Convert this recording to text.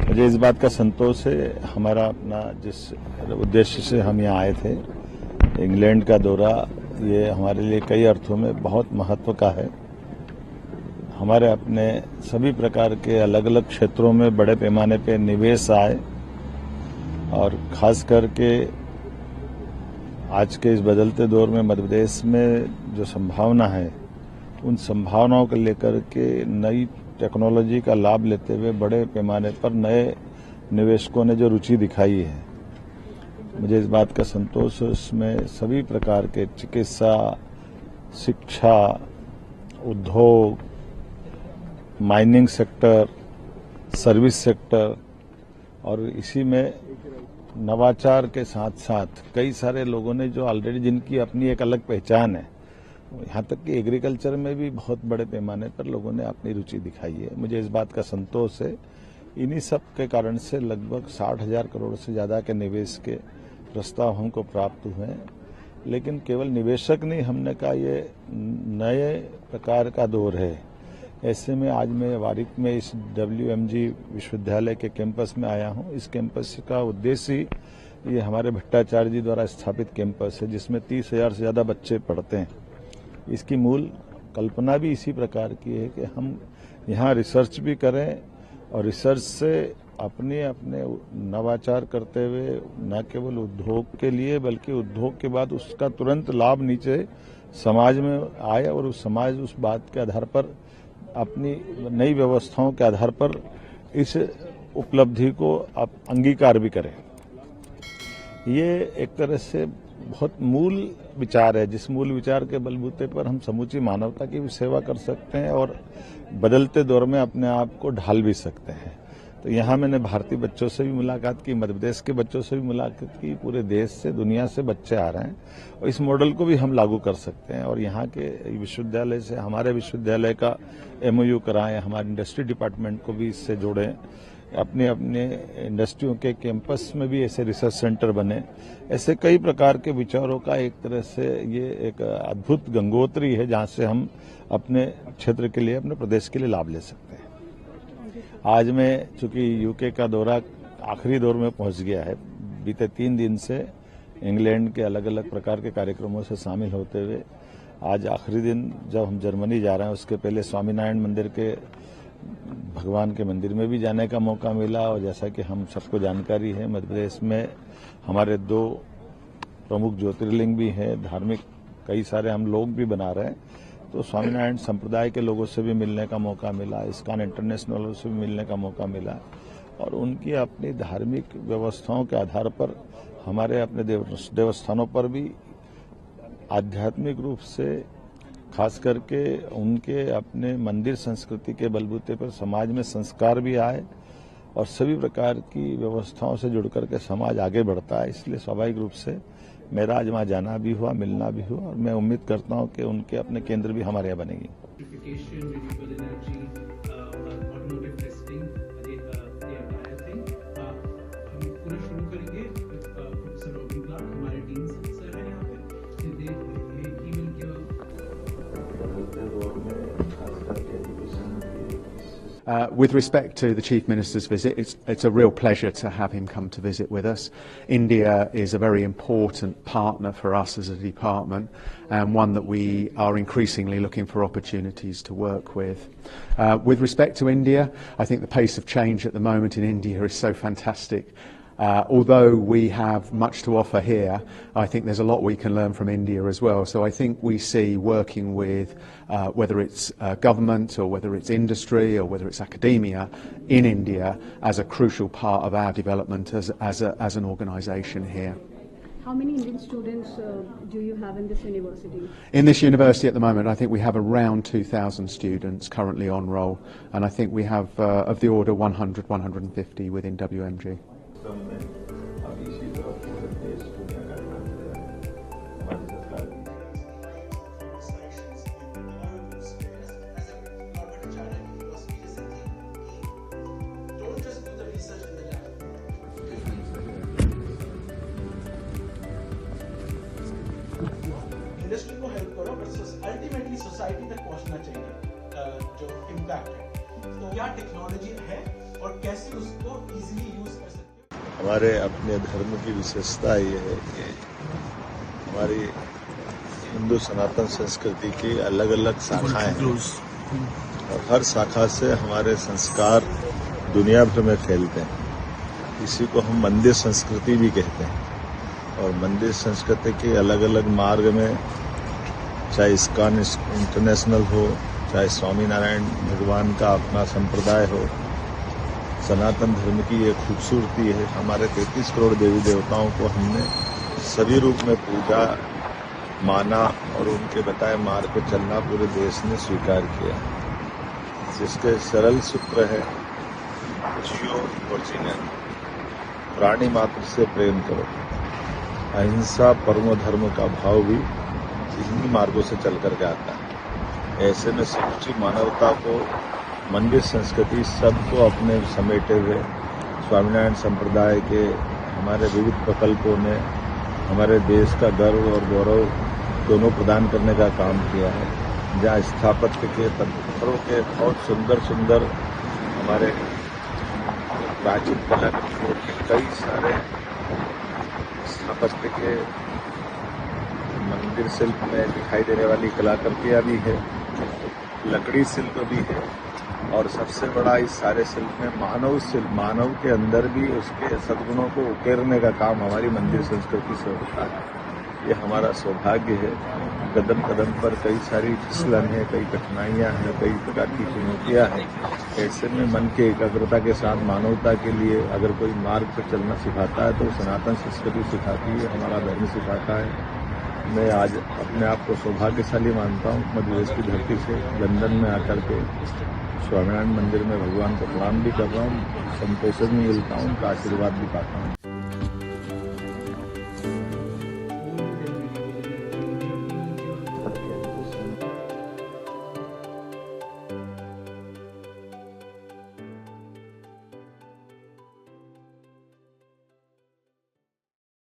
मुझे इस बात का संतोष है, हमारा अपना जिस उद्देश्य से हम यहाँ आए थे, इंग्लैंड का दौरा, ये हमारे लिए कई अर्थों में बहुत महत्व का है। हमारे अपने सभी प्रकार के अलग अलग क्षेत्रों में बड़े पैमाने पे निवेश आए और खास करके आज के इस बदलते दौर में मध्य प्रदेश में जो संभावना है, उन संभावनाओं को लेकर के नई टेक्नोलॉजी का लाभ लेते हुए बड़े पैमाने पर नए निवेशकों ने जो रुचि दिखाई है, मुझे इस बात का संतोष है। उसमें सभी प्रकार के चिकित्सा, शिक्षा, उद्योग, माइनिंग सेक्टर, सर्विस सेक्टर और इसी में नवाचार के साथ साथ कई सारे लोगों ने जो ऑलरेडी जिनकी अपनी एक अलग पहचान है, यहाँ तक कि एग्रीकल्चर में भी बहुत बड़े पैमाने पर लोगों ने अपनी रुचि दिखाई है। मुझे इस बात का संतोष है। इन्हीं सब के कारण से लगभग 60,000 करोड़ से ज्यादा के निवेश के प्रस्ताव हमको प्राप्त हुए हैं। लेकिन केवल निवेशक नहीं, हमने कहा ये नए प्रकार का दौर है। ऐसे में आज मैं वारिक में इस WMG विश्वविद्यालय के कैंपस में आया हूँ। इस कैंपस का उद्देश्य ही ये हमारे भट्टाचार्य जी द्वारा स्थापित कैंपस है, जिसमें 30,000 से ज्यादा बच्चे पढ़ते हैं। इसकी मूल कल्पना भी इसी प्रकार की है कि हम यहाँ रिसर्च भी करें और रिसर्च से अपने नवाचार करते हुए न केवल उद्योग के लिए बल्कि उद्योग के बाद उसका तुरंत लाभ नीचे समाज में आए और उस समाज उस बात के आधार पर अपनी नई व्यवस्थाओं के आधार पर इस उपलब्धि को आप अंगीकार भी करें। ये एक तरह से बहुत मूल विचार है, जिस मूल विचार के बलबूते पर हम समूची मानवता की भी सेवा कर सकते हैं और बदलते दौर में अपने आप को ढाल भी सकते हैं। तो यहाँ मैंने भारतीय बच्चों से भी मुलाकात की, मध्य प्रदेश के बच्चों से भी मुलाकात की, पूरे देश से, दुनिया से बच्चे आ रहे हैं और इस मॉडल को भी हम लागू कर सकते हैं और यहाँ के विश्वविद्यालय से हमारे विश्वविद्यालय का MOU कराएं, हमारे इंडस्ट्री डिपार्टमेंट को भी इससे जोड़ें, अपने इंडस्ट्रियों के कैंपस में भी ऐसे रिसर्च सेंटर बने। ऐसे कई प्रकार के विचारों का एक तरह से ये एक अद्भुत गंगोत्री है, जहाँ से हम अपने क्षेत्र के लिए, अपने प्रदेश के लिए लाभ ले सकते हैं। आज मैं चूंकि UK का दौरा आखिरी दौर में पहुंच गया है, बीते 3 दिन से इंग्लैंड के अलग अलग प्रकार के कार्यक्रमों से शामिल होते हुए आज आखिरी दिन जब हम जर्मनी जा रहे हैं, उसके पहले स्वामीनारायण मंदिर के भगवान के मंदिर में भी जाने का मौका मिला। और जैसा कि हम सबको जानकारी है, मध्य प्रदेश में हमारे 2 प्रमुख ज्योतिर्लिंग भी हैं, धार्मिक कई सारे हम लोग भी बना रहे हैं। तो स्वामीनारायण संप्रदाय के लोगों से भी मिलने का मौका मिला, इस्कॉन इंटरनेशनल वालों से भी मिलने का मौका मिला और उनकी अपनी धार्मिक व्यवस्थाओं के आधार पर हमारे अपने देवस्थानों पर भी आध्यात्मिक रूप से खास करके उनके अपने मंदिर संस्कृति के बलबूते पर समाज में संस्कार भी आए और सभी प्रकार की व्यवस्थाओं से जुड़ करके समाज आगे बढ़ता है। इसलिए स्वाभाविक रूप से मेरा आज वहाँ जाना भी हुआ, मिलना भी हुआ और मैं उम्मीद करता हूँ कि उनके अपने केंद्र भी हमारे यहाँ बनेंगे। With respect to the Chief Minister's visit, it's a real pleasure to have him come to visit with us. India is a very important partner for us as a department and one that we are increasingly looking for opportunities to work with. With respect to India, I think the pace of change at the moment in India is so fantastic. Although we have much to offer here, I think there's a lot we can learn from India as well. So I think we see working with whether it's government or whether it's industry or whether it's academia in India as a crucial part of our development as an organisation here. How many Indian students do you have in this university? In this university at the moment, I think we have around 2,000 students currently on roll, and I think we have of the order 100, 150 within WMG. Industry को help करो but ultimately society तक पहुंचना चाहिए जो impact है। तो क्या technology है और कैसे उसको इजीली यूज कर सकते हैं? हमारे अपने धर्म की विशेषता ये है कि हमारी हिंदू सनातन संस्कृति की अलग अलग शाखाएं हैं और हर शाखा से हमारे संस्कार दुनिया भर में फैलते हैं। इसी को हम मंदिर संस्कृति भी कहते हैं और मंदिर संस्कृति के अलग अलग मार्ग में चाहे इस्कॉन इंटरनेशनल हो, चाहे स्वामीनारायण भगवान का अपना संप्रदाय हो, सनातन धर्म की ये खूबसूरती है। हमारे 33 करोड़ देवी देवताओं को हमने सभी रूप में पूजा माना और उनके बताए मार्ग पर चलना पूरे देश ने स्वीकार किया, जिसके सरल सूत्र है जियो और जीने, प्राणी मात्र से प्रेम करो। अहिंसा परमो धर्म का भाव भी इन्हीं मार्गों से चल करके आता है। ऐसे में समूची मानवता को मंदिर संस्कृति सबको अपने समेटे हुए स्वामीनारायण संप्रदाय के हमारे विविध प्रकल्पों ने हमारे देश का गर्व और गौरव दोनों प्रदान करने का काम किया है। जहाँ स्थापत्य के पत्थरों के बहुत सुंदर सुंदर हमारे प्राचीन कला के कई सारे स्थापत्य के मंदिर शिल्प में दिखाई देने वाली कलाकृतियाँ भी है, लकड़ी शिल्प भी है और सबसे बड़ा इस सारे शिल्प में मानव शिल्प, मानव के अंदर भी उसके सद्गुणों को उकेरने का काम हमारी मंदिर संस्कृति से होता है। ये हमारा सौभाग्य है। कदम कदम पर कई सारी फिसलन है, कई कठिनाइयाँ हैं, कई प्रकार की चुनौतियाँ हैं। ऐसे में मन के एकाग्रता के साथ मानवता के लिए अगर कोई मार्ग पर चलना सिखाता है तो सनातन संस्कृति सिखाती है, हमारा धर्म सिखाता है। मैं आज अपने आप को सौभाग्यशाली मानता हूँ। मध्य प्रदेश की धरती से लंदन में आकर के स्वामीनारायण मंदिर में भगवान को प्रणाम भी कर रहा हूँ, संतोष भी मिलता हूँ, उनका आशीर्वाद भी पाता हूँ।